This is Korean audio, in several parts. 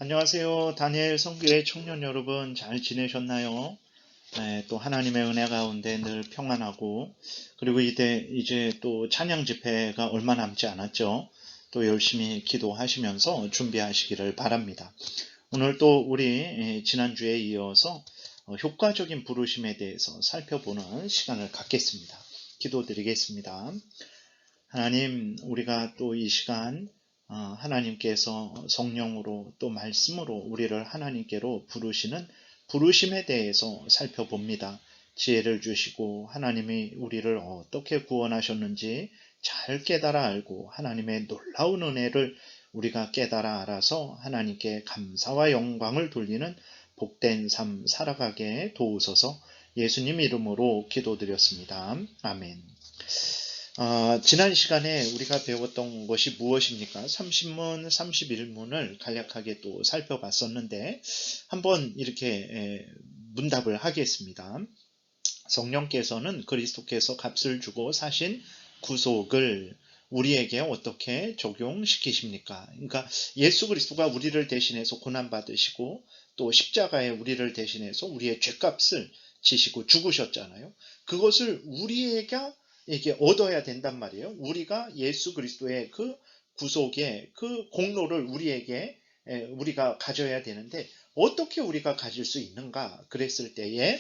안녕하세요. 다니엘 선교회 청년 여러분 잘 지내셨나요? 네, 또 하나님의 은혜 가운데 늘 평안하고 그리고 이제 또 찬양 집회가 얼마 남지 않았죠. 또 열심히 기도하시면서 준비하시기를 바랍니다. 오늘 또 우리 지난주에 이어서 효과적인 부르심에 대해서 살펴보는 시간을 갖겠습니다. 기도드리겠습니다. 하나님, 우리가 또 이 시간 하나님께서 성령으로 또 말씀으로 우리를 하나님께로 부르시는 부르심에 대해서 살펴봅니다. 지혜를 주시고 하나님이 우리를 어떻게 구원하셨는지 잘 깨달아 알고 하나님의 놀라운 은혜를 우리가 깨달아 알아서 하나님께 감사와 영광을 돌리는 복된 삶 살아가게 도우소서. 예수님 이름으로 기도드렸습니다. 아멘. 지난 시간에 우리가 배웠던 것이 무엇입니까? 30문, 31문을 간략하게 또 살펴봤었는데 한번 이렇게 문답을 하겠습니다. 성령께서는 그리스도께서 값을 주고 사신 구속을 우리에게 어떻게 적용시키십니까? 그러니까 예수 그리스도가 우리를 대신해서 고난받으시고 또 십자가에 우리를 대신해서 우리의 죄값을 지시고 죽으셨잖아요. 그것을 우리에게 얻어야 된단 말이에요. 우리가 예수 그리스도의 그 구속의 그 공로를 우리가 가져야 되는데 어떻게 우리가 가질 수 있는가? 그랬을 때에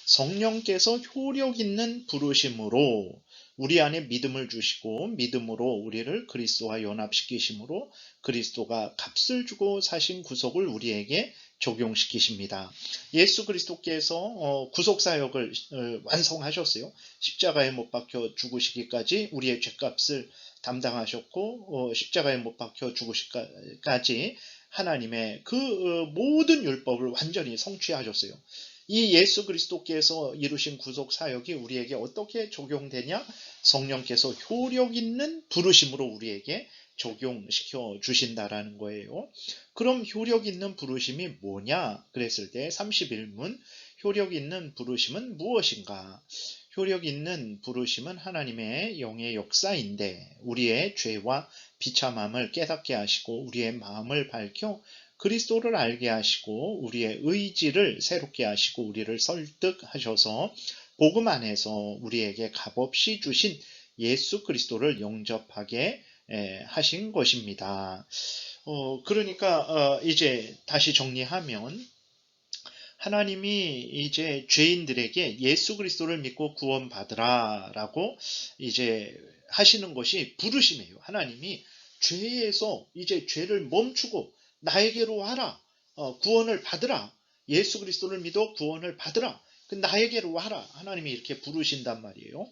성령께서 효력 있는 부르심으로 우리 안에 믿음을 주시고 믿음으로 우리를 그리스도와 연합시키심으로 그리스도가 값을 주고 사신 구속을 우리에게 적용시키십니다. 예수 그리스도께서 구속사역을 완성하셨어요. 십자가에 못 박혀 죽으시기까지 우리의 죄값을 담당하셨고 십자가에 못 박혀 죽으시기까지 하나님의 그 모든 율법을 완전히 성취하셨어요. 이 예수 그리스도께서 이루신 구속 사역이 우리에게 어떻게 적용되냐? 성령께서 효력 있는 부르심으로 우리에게 적용시켜 주신다라는 거예요. 그럼 효력 있는 부르심이 뭐냐? 그랬을 때 31문 효력 있는 부르심은 무엇인가? 효력 있는 부르심은 하나님의 영의 역사인데 우리의 죄와 비참함을 깨닫게 하시고 우리의 마음을 밝혀 그리스도를 알게 하시고 우리의 의지를 새롭게 하시고 우리를 설득하셔서 복음 안에서 우리에게 값없이 주신 예수 그리스도를 영접하게 하신 것입니다. 그러니까 이제 다시 정리하면 하나님이 이제 죄인들에게 예수 그리스도를 믿고 구원받으라라고 이제 하시는 것이 부르심이에요. 하나님이 죄에서 이제 죄를 멈추고 나에게로 와라. 구원을 받으라. 예수 그리스도를 믿어 구원을 받으라. 나에게로 와라. 하나님이 이렇게 부르신단 말이에요.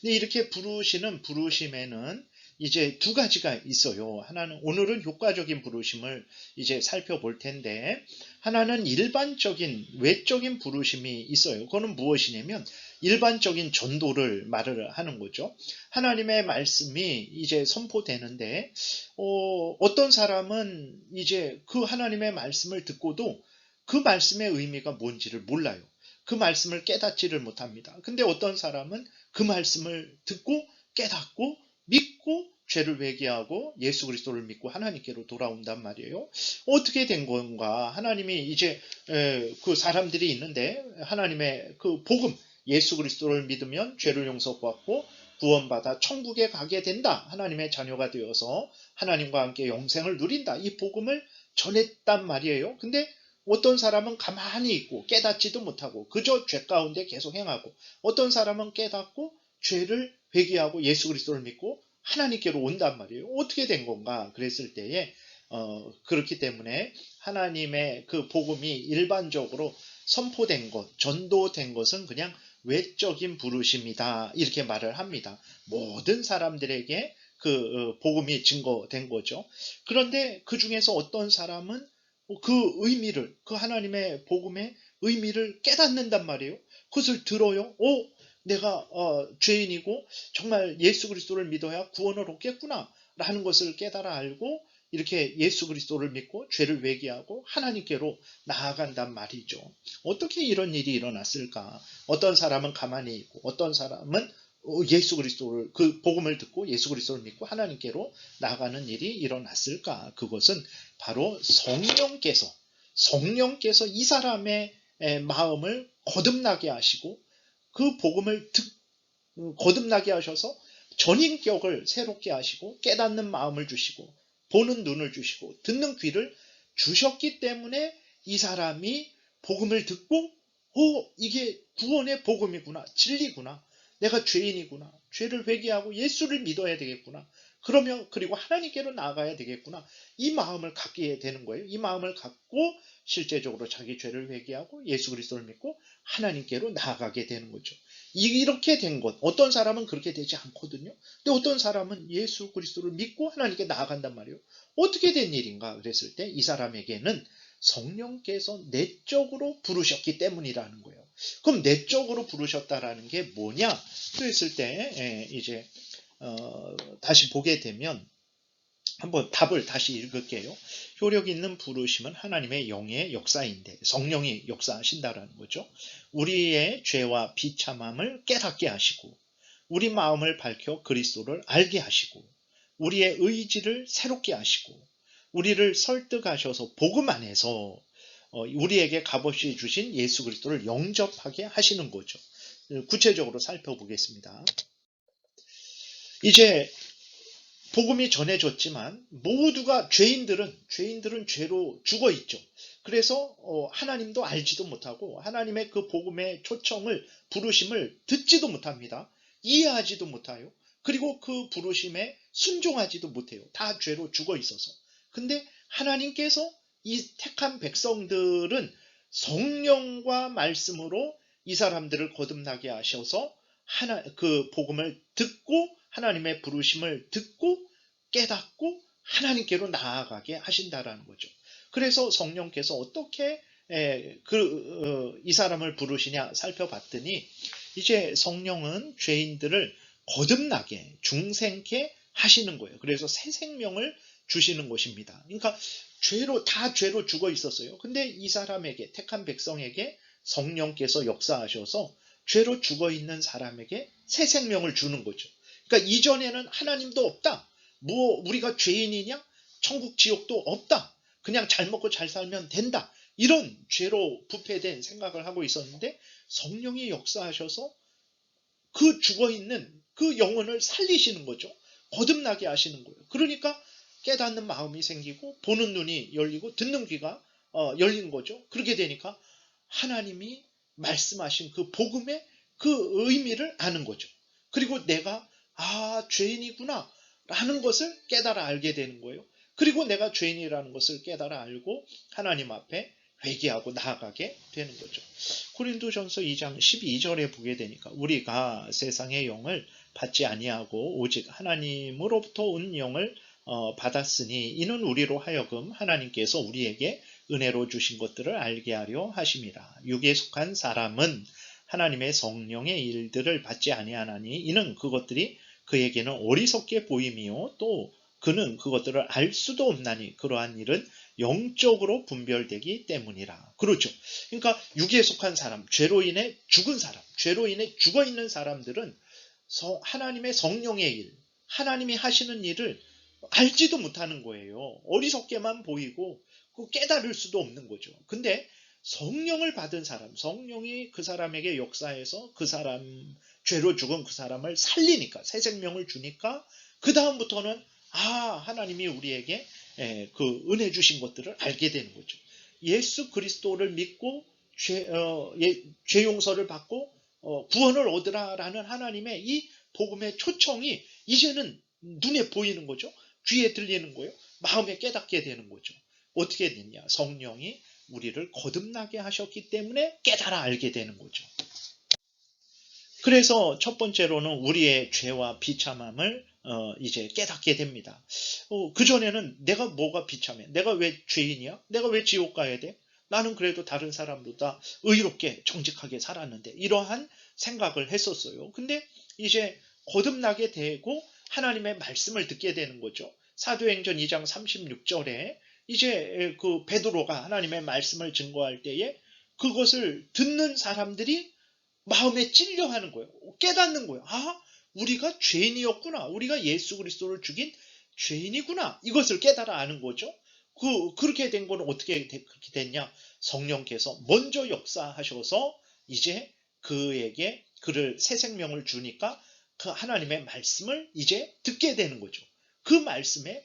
근데 이렇게 부르시는 부르심에는 이제 두 가지가 있어요. 하나는 오늘은 효과적인 부르심을 이제 살펴볼 텐데 하나는 일반적인 외적인 부르심이 있어요. 그거는 무엇이냐면 일반적인 전도를 말을 하는 거죠. 하나님의 말씀이 이제 선포되는데 어떤 사람은 이제 그 하나님의 말씀을 듣고도 그 말씀의 의미가 뭔지를 몰라요. 그 말씀을 깨닫지를 못합니다. 근데 어떤 사람은 그 말씀을 듣고 깨닫고 믿고 죄를 회개하고 예수 그리스도를 믿고 하나님께로 돌아온단 말이에요. 어떻게 된 건가? 하나님이 이제 그 사람들이 있는데 하나님의 그 복음 예수 그리스도를 믿으면 죄를 용서받고 구원받아 천국에 가게 된다. 하나님의 자녀가 되어서 하나님과 함께 영생을 누린다. 이 복음을 전했단 말이에요. 근데 어떤 사람은 가만히 있고 깨닫지도 못하고 그저 죄 가운데 계속 행하고 어떤 사람은 깨닫고 죄를 회개하고 예수 그리스도를 믿고 하나님께로 온단 말이에요. 어떻게 된 건가? 그랬을 때에 그렇기 때문에 하나님의 그 복음이 일반적으로 선포된 것, 전도된 것은 그냥 외적인 부르심이다. 이렇게 말을 합니다. 모든 사람들에게 그 복음이 증거된 거죠. 그런데 그 중에서 어떤 사람은 그 의미를, 그 하나님의 복음의 의미를 깨닫는단 말이에요. 그것을 들어요. 내가 죄인이고 정말 예수 그리스도를 믿어야 구원을 얻겠구나 라는 것을 깨달아 알고 이렇게 예수 그리스도를 믿고 죄를 회개하고 하나님께로 나아간단 말이죠. 어떻게 이런 일이 일어났을까? 어떤 사람은 가만히 있고 어떤 사람은 예수 그리스도를 그 복음을 듣고 예수 그리스도를 믿고 하나님께로 나아가는 일이 일어났을까? 그것은 바로 성령께서 이 사람의 마음을 거듭나게 하시고 그 복음을 거듭나게 하셔서 전인격을 새롭게 하시고 깨닫는 마음을 주시고 보는 눈을 주시고 듣는 귀를 주셨기 때문에 이 사람이 복음을 듣고 이게 구원의 복음이구나, 진리구나, 내가 죄인이구나, 죄를 회개하고 예수를 믿어야 되겠구나, 그리고 하나님께로 나아가야 되겠구나, 이 마음을 갖게 되는 거예요. 이 마음을 갖고 실제적으로 자기 죄를 회개하고 예수 그리스도를 믿고 하나님께로 나아가게 되는 거죠. 이렇게 된 것, 어떤 사람은 그렇게 되지 않거든요. 근데 어떤 사람은 예수 그리스도를 믿고 하나님께 나아간단 말이에요. 어떻게 된 일인가 그랬을 때 이 사람에게는 성령께서 내적으로 부르셨기 때문이라는 거예요. 그럼 내적으로 부르셨다라는 게 뭐냐 그랬을 때 이제 다시 보게 되면 한번 답을 다시 읽을게요. 효력 있는 부르심은 하나님의 영의 역사인데 성령이 역사하신다라는 거죠. 우리의 죄와 비참함을 깨닫게 하시고 우리 마음을 밝혀 그리스도를 알게 하시고 우리의 의지를 새롭게 하시고 우리를 설득하셔서 복음 안에서 우리에게 값없이 주신 예수 그리스도를 영접하게 하시는 거죠. 구체적으로 살펴보겠습니다. 이제 복음이 전해졌지만 모두가 죄인들은 죄로 죽어 있죠. 그래서 하나님도 알지도 못하고 하나님의 그 복음의 초청을 부르심을 듣지도 못합니다. 이해하지도 못해요. 그리고 그 부르심에 순종하지도 못해요. 다 죄로 죽어 있어서. 근데 하나님께서 이 택한 백성들은 성령과 말씀으로 이 사람들을 거듭나게 하셔서 그 복음을 듣고 하나님의 부르심을 듣고 깨닫고 하나님께로 나아가게 하신다라는 거죠. 그래서 성령께서 어떻게 이 사람을 부르시냐 살펴봤더니 이제 성령은 죄인들을 거듭나게 중생케 하시는 거예요. 그래서 새 생명을 주시는 것입니다. 그러니까 다 죄로 죽어 있었어요. 근데 이 사람에게 택한 백성에게 성령께서 역사하셔서 죄로 죽어 있는 사람에게 새 생명을 주는 거죠. 그러니까 이전에는 하나님도 없다. 우리가 죄인이냐? 천국 지옥도 없다. 그냥 잘 먹고 잘 살면 된다. 이런 죄로 부패된 생각을 하고 있었는데 성령이 역사하셔서 그 죽어있는 그 영혼을 살리시는 거죠. 거듭나게 하시는 거예요. 그러니까 깨닫는 마음이 생기고 보는 눈이 열리고 듣는 귀가 열린 거죠. 그렇게 되니까 하나님이 말씀하신 그 복음의 그 의미를 아는 거죠. 그리고 내가 죄인이구나 라는 것을 깨달아 알게 되는 거예요. 그리고 내가 죄인이라는 것을 깨달아 알고 하나님 앞에 회개하고 나아가게 되는 거죠. 고린도전서 2장 12절에 보게 되니까 우리가 세상의 영을 받지 아니하고 오직 하나님으로부터 온 영을 받았으니 이는 우리로 하여금 하나님께서 우리에게 은혜로 주신 것들을 알게 하려 하심이라. 육에 속한 사람은 하나님의 성령의 일들을 받지 아니하나니 이는 그것들이 그에게는 어리석게 보임이요 또 그는 그것들을 알 수도 없나니 그러한 일은 영적으로 분별되기 때문이라. 그렇죠. 그러니까 육에 속한 사람, 죄로 인해 죽은 사람, 죄로 인해 죽어 있는 사람들은 하나님의 성령의 일, 하나님이 하시는 일을 알지도 못하는 거예요. 어리석게만 보이고 깨달을 수도 없는 거죠. 근데 성령을 받은 사람, 성령이 그 사람에게 역사해서 그 사람, 죄로 죽은 그 사람을 살리니까, 새 생명을 주니까 그 다음부터는 하나님이 우리에게 그 은혜 주신 것들을 알게 되는 거죠. 예수 그리스도를 믿고 죄 용서를 받고 구원을 얻으라라는 하나님의 이 복음의 초청이 이제는 눈에 보이는 거죠. 귀에 들리는 거예요. 마음에 깨닫게 되는 거죠. 어떻게 됐냐? 성령이 우리를 거듭나게 하셨기 때문에 깨달아 알게 되는 거죠. 그래서 첫 번째로는 우리의 죄와 비참함을 이제 깨닫게 됩니다. 그전에는 내가 뭐가 비참해? 내가 왜 죄인이야? 내가 왜 지옥 가야 돼? 나는 그래도 다른 사람보다 의롭게 정직하게 살았는데 이러한 생각을 했었어요. 근데 이제 거듭나게 되고 하나님의 말씀을 듣게 되는 거죠. 사도행전 2장 36절에 이제 그 베드로가 하나님의 말씀을 증거할 때에 그것을 듣는 사람들이 마음에 찔려 하는 거예요. 깨닫는 거예요. 우리가 죄인이었구나. 우리가 예수 그리스도를 죽인 죄인이구나. 이것을 깨달아 아는 거죠. 그렇게 된 거는 어떻게 그렇게 됐냐? 성령께서 먼저 역사하셔서 이제 그에게 그를 새 생명을 주니까 그 하나님의 말씀을 이제 듣게 되는 거죠. 그 말씀에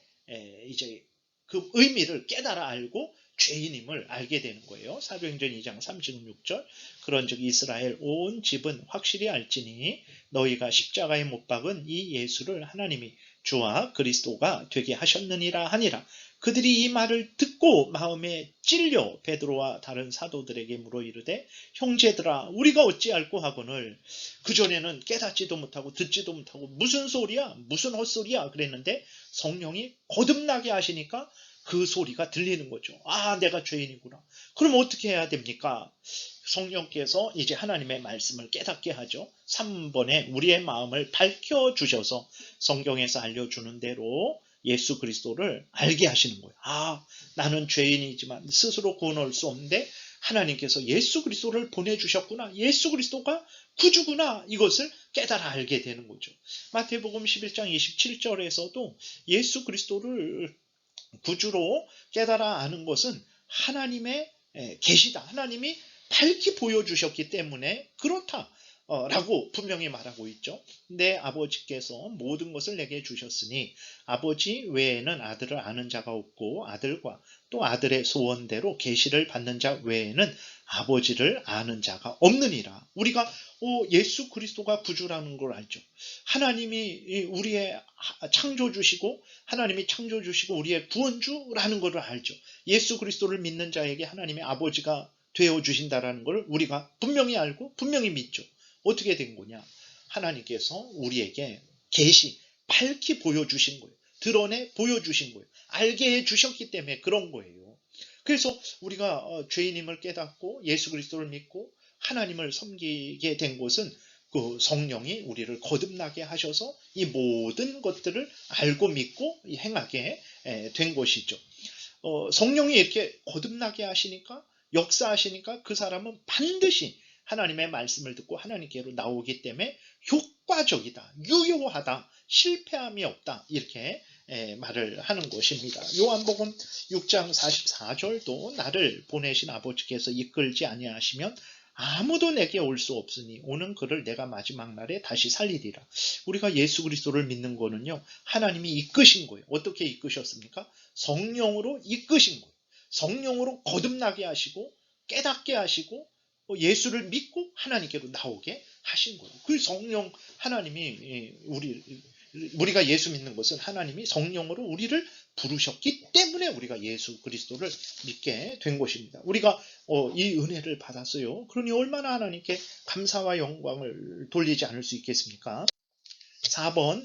이제 그 의미를 깨달아 알고 죄인임을 알게 되는 거예요. 사도행전 2장 36절 그런즉 이스라엘 온 집은 확실히 알지니 너희가 십자가에 못 박은 이 예수를 하나님이 주와 그리스도가 되게 하셨느니라 하니라. 그들이 이 말을 듣고 마음에 찔려 베드로와 다른 사도들에게 물어 이르되 형제들아 우리가 어찌할꼬 하거늘. 그전에는 깨닫지도 못하고 듣지도 못하고 무슨 소리야 무슨 헛소리야 그랬는데 성령이 거듭나게 하시니까 그 소리가 들리는 거죠. 아, 내가 죄인이구나. 그럼 어떻게 해야 됩니까? 성령께서 이제 하나님의 말씀을 깨닫게 하죠. 3번에 우리의 마음을 밝혀주셔서 성경에서 알려주는 대로 예수 그리스도를 알게 하시는 거예요. 아, 나는 죄인이지만 스스로 구원할 수 없는데 하나님께서 예수 그리스도를 보내주셨구나. 예수 그리스도가 구주구나. 이것을 깨달아 알게 되는 거죠. 마태복음 11장 27절에서도 예수 그리스도를 구주로 깨달아 아는 것은 하나님의 계시다. 하나님이 밝히 보여주셨기 때문에 그렇다. 라고 분명히 말하고 있죠. 내 아버지께서 모든 것을 내게 주셨으니 아버지 외에는 아들을 아는 자가 없고 아들과 또 아들의 소원대로 계시를 받는 자 외에는 아버지를 아는 자가 없느니라. 우리가 예수 그리스도가 구주라는 걸 알죠. 하나님이 우리의 창조주시고 하나님이 창조주시고 우리의 구원주라는 것을 알죠. 예수 그리스도를 믿는 자에게 하나님의 아버지가 되어주신다라는 걸 우리가 분명히 알고 분명히 믿죠. 어떻게 된 거냐? 하나님께서 우리에게 계시, 밝히 보여주신 거예요. 드러내 보여주신 거예요. 알게 해주셨기 때문에 그런 거예요. 그래서 우리가 죄인임을 깨닫고 예수 그리스도를 믿고 하나님을 섬기게 된 것은 그 성령이 우리를 거듭나게 하셔서 이 모든 것들을 알고 믿고 행하게 된 것이죠. 성령이 이렇게 거듭나게 하시니까 역사하시니까 그 사람은 반드시 하나님의 말씀을 듣고 하나님께로 나오기 때문에 효과적이다, 유효하다, 실패함이 없다 이렇게 말을 하는 것입니다. 요한복음 6장 44절도 나를 보내신 아버지께서 이끌지 아니하시면 아무도 내게 올 수 없으니 오는 그를 내가 마지막 날에 다시 살리리라. 우리가 예수 그리스도를 믿는 거는요, 하나님이 이끄신 거예요. 어떻게 이끄셨습니까? 성령으로 이끄신 거예요. 성령으로 거듭나게 하시고 깨닫게 하시고 예수를 믿고 하나님께로 나오게 하신 거예요. 그 성령 하나님이 우리가 예수 믿는 것은 하나님이 성령으로 우리를 부르셨기 때문에 우리가 예수 그리스도를 믿게 된 것입니다. 우리가 이 은혜를 받았어요. 그러니 얼마나 하나님께 감사와 영광을 돌리지 않을 수 있겠습니까? 4번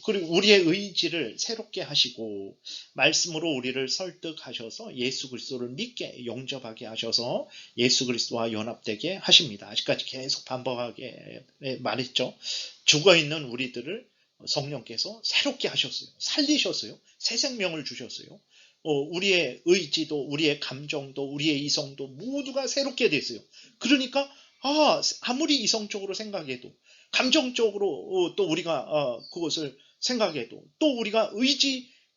그리고 우리의 의지를 새롭게 하시고 말씀으로 우리를 설득하셔서 예수 그리스도를 믿게 영접하게 하셔서 예수 그리스도와 연합되게 하십니다. 아직까지 계속 반복하게 말했죠. 죽어있는 우리들을 성령께서 새롭게 하셨어요. 살리셨어요. 새 생명을 주셨어요. 우리의 의지도 우리의 감정도 우리의 이성도 모두가 새롭게 됐어요. 그러니까 아무리 이성적으로 생각해도 감정적으로 또 우리가 그것을 생각해도 또 우리가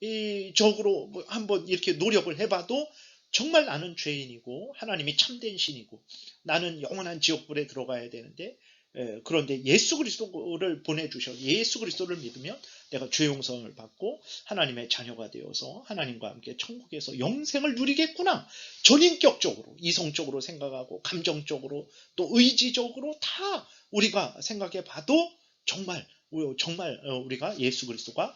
의지적으로 한번 이렇게 노력을 해봐도 정말 나는 죄인이고 하나님이 참된 신이고 나는 영원한 지옥불에 들어가야 되는데 그런데 예수 그리스도를 보내주셔 예수 그리스도를 믿으면 내가 죄 용서를 받고 하나님의 자녀가 되어서 하나님과 함께 천국에서 영생을 누리겠구나. 전인격적으로 이성적으로 생각하고 감정적으로 또 의지적으로 다 우리가 생각해 봐도 정말 우리가 예수 그리스도가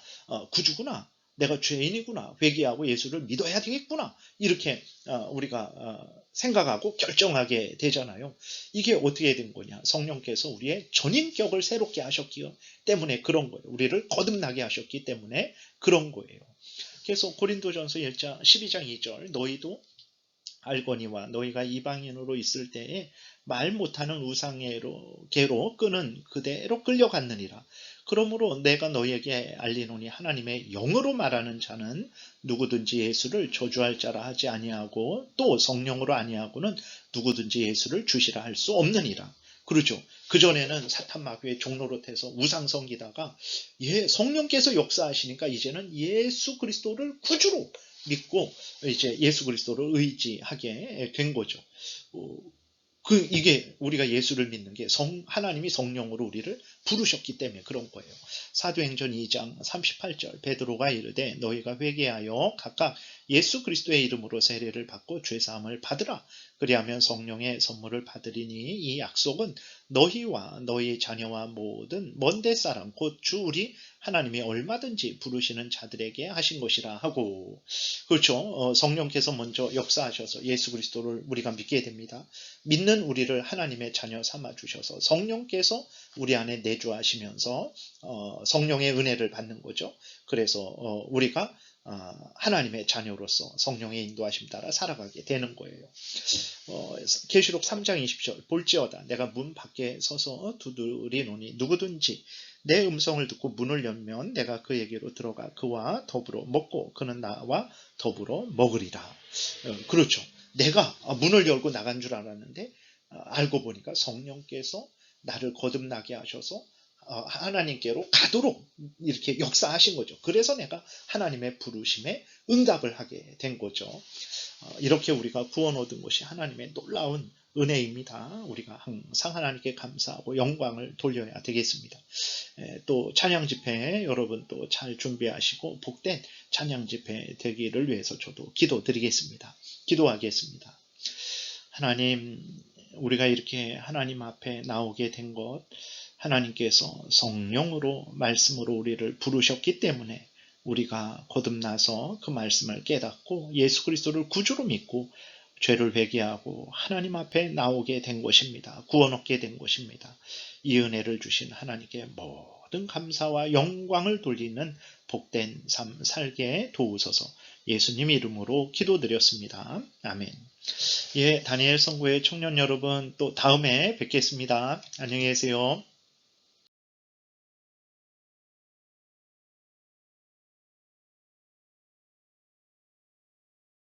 구주구나. 내가 죄인이구나. 회개하고 예수를 믿어야 되겠구나. 이렇게 우리가 생각하고 결정하게 되잖아요. 이게 어떻게 된 거냐. 성령께서 우리의 전인격을 새롭게 하셨기 때문에 그런 거예요. 우리를 거듭나게 하셨기 때문에 그런 거예요. 그래서 고린도전서 12장 2절 너희도 알거니와 너희가 이방인으로 있을 때에 말 못하는 우상계로 끄는 그대로 끌려갔느니라. 그러므로 내가 너희에게 알리노니 하나님의 영으로 말하는 자는 누구든지 예수를 저주할 자라 하지 아니하고 또 성령으로 아니하고는 누구든지 예수를 주시라 할 수 없느니라. 그러죠. 그전에는 사탄 마귀의 종노릇해서 우상 섬기다가 성령께서 역사하시니까 이제는 예수 그리스도를 구주로 믿고 이제 예수 그리스도를 의지하게 된 거죠. 이게 우리가 예수를 믿는 게 하나님이 성령으로 우리를 부르셨기 때문에 그런 거예요. 사도행전 2장 38절 베드로가 이르되 너희가 회개하여 각각 예수 그리스도의 이름으로 세례를 받고 죄사함을 받으라. 그리하면 성령의 선물을 받으리니 이 약속은 너희와 너희 자녀와 모든 먼데 사람 곧 주 우리 하나님이 얼마든지 부르시는 자들에게 하신 것이라 하고, 그렇죠. 성령께서 먼저 역사하셔서 예수 그리스도를 우리가 믿게 됩니다. 믿는 우리를 하나님의 자녀 삼아 주셔서 성령께서 우리 안에 내주하시면서 성령의 은혜를 받는 거죠. 그래서 우리가 하나님의 자녀로서 성령의 인도하심 따라 살아가게 되는 거예요. 계시록 3장 20절 볼지어다 내가 문 밖에 서서 두드리노니 누구든지 내 음성을 듣고 문을 열면 내가 그에게로 들어가 그와 더불어 먹고 그는 나와 더불어 먹으리라. 그렇죠. 내가 문을 열고 나간 줄 알았는데 알고 보니까 성령께서 나를 거듭나게 하셔서 하나님께로 가도록 이렇게 역사하신 거죠. 그래서 내가 하나님의 부르심에 응답을 하게 된 거죠. 이렇게 우리가 구원 얻은 것이 하나님의 놀라운 은혜입니다. 우리가 항상 하나님께 감사하고 영광을 돌려야 되겠습니다. 또 찬양 집회 여러분 또 잘 준비하시고 복된 찬양 집회 되기를 위해서 저도 기도드리겠습니다. 기도하겠습니다. 하나님, 우리가 이렇게 하나님 앞에 나오게 된 것, 하나님께서 성령으로 말씀으로 우리를 부르셨기 때문에 우리가 거듭나서 그 말씀을 깨닫고 예수 그리스도를 구주로 믿고 죄를 회개하고 하나님 앞에 나오게 된 것입니다. 구원 얻게 된 것입니다. 이 은혜를 주신 하나님께 모든 감사와 영광을 돌리는 복된 삶 살게 도우소서. 예수님 이름으로 기도드렸습니다. 아멘. 다니엘 선고의 청년 여러분 또 다음에 뵙겠습니다. 안녕히 계세요.